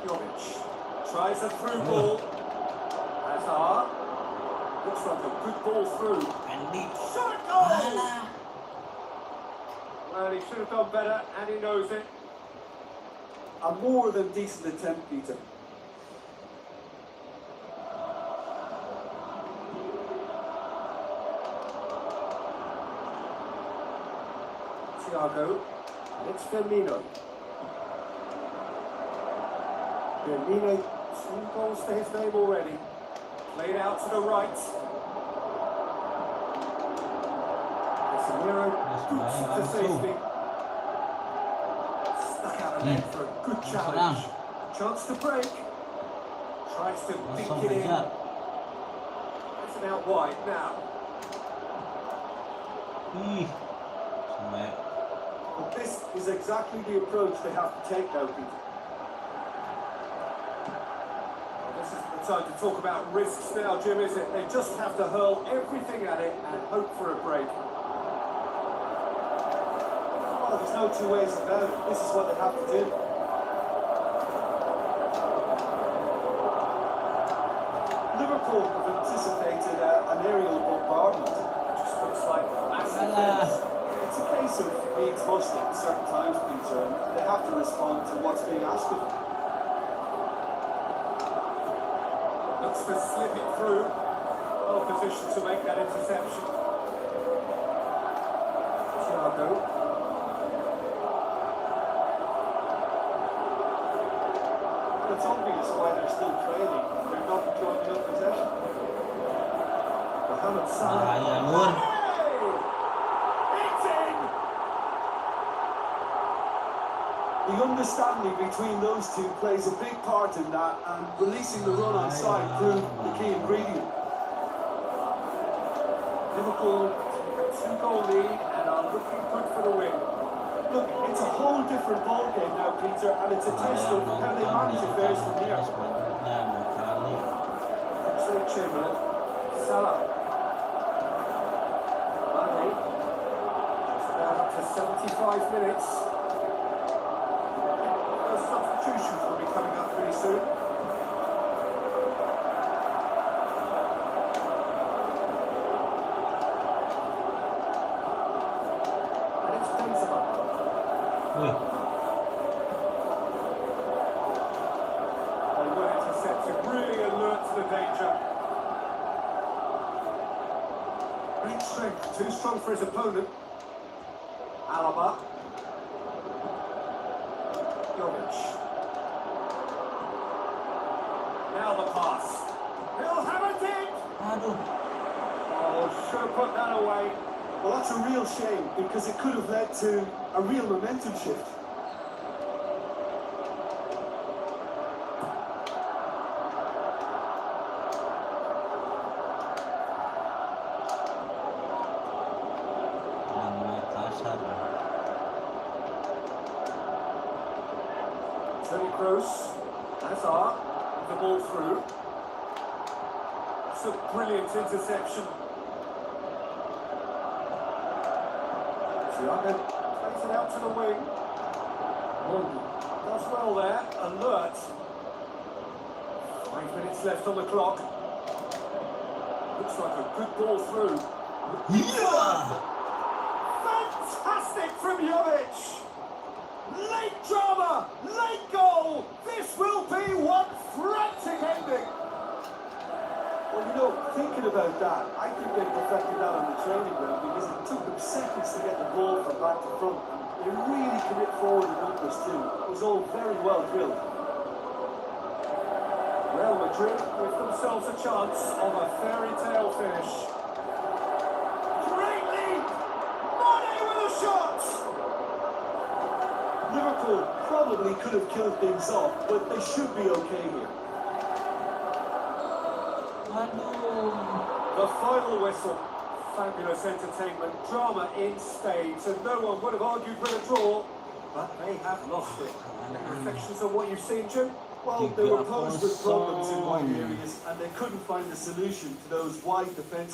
Jovic tries a through ball. Hazard looks like a good ball through. Shot goal! Well, he should have done better, and he knows it. A more than decent attempt, Peter. Thiago, and it's Firmino. Firmino, 2 goals to his name already. Played out to the right. Casemiro, boots to safety. Stuck out the net for a good challenge. Chance to break. Tries to dink it in. It's an out wide now. But this is exactly the approach they have to take now, Peter. Well, this isn't the time to talk about risks now, Jim, is it? They just have to hurl everything at it and hope for a break. Well, there's no two ways about it. This is what they have to do. Liverpool have anticipated an aerial bombardment. It just looks like massive defense. It's a case of being pushed at certain times, Peter, and they have to respond to what's being asked of them. Looks to slip it through. Well positioned to make that interception. Thiago. But it's obvious why they're still trailing. They're not enjoying enough possession. Mohamed Salah. The understanding between those two plays a big part in that, and releasing the run on side proved the key ingredient. Liverpool 2-goal lead and are looking good for the win. Look, it's a whole different ball game now, Peter, and it's a test of how they manage affairs from here. Chamberlain, Salah, Mane, just about up to 75 minutes. Substitutions will be coming up pretty soon. And it's Benzema. They were intercepted, really alert to the danger. Great strength, too strong for his opponent. Alaba. Jovic. Now the pass. He'll have a dig! Oh, should have put that away. Well, that's a real shame, because it could have led to a real momentum shift. Tony Kroos, Hazard, the ball through. It's a brilliant interception. Thiago plays it out to the wing. Does well there, alert. 5 minutes left on the clock. Looks like a good ball through. Yeah! Fantastic from Jovic! Late drama, late goal. This will be one frantic ending. Well, you know, thinking about that, I think they perfected that on the training ground because it took them seconds to get the ball from back to front. They really commit forward in numbers too. It was all very well drilled. Real Madrid give themselves a chance of a fairy tale finish. Great lead. Mane with a shot. Liverpool probably could have killed things off, but they should be okay here. The final whistle. Fabulous entertainment, drama in spades, and no one would have argued with a draw, but they have lost it. Reflections on what you've seen, Jim? Well, they were posed with problems in wide areas, and they couldn't find a solution to those wide defences.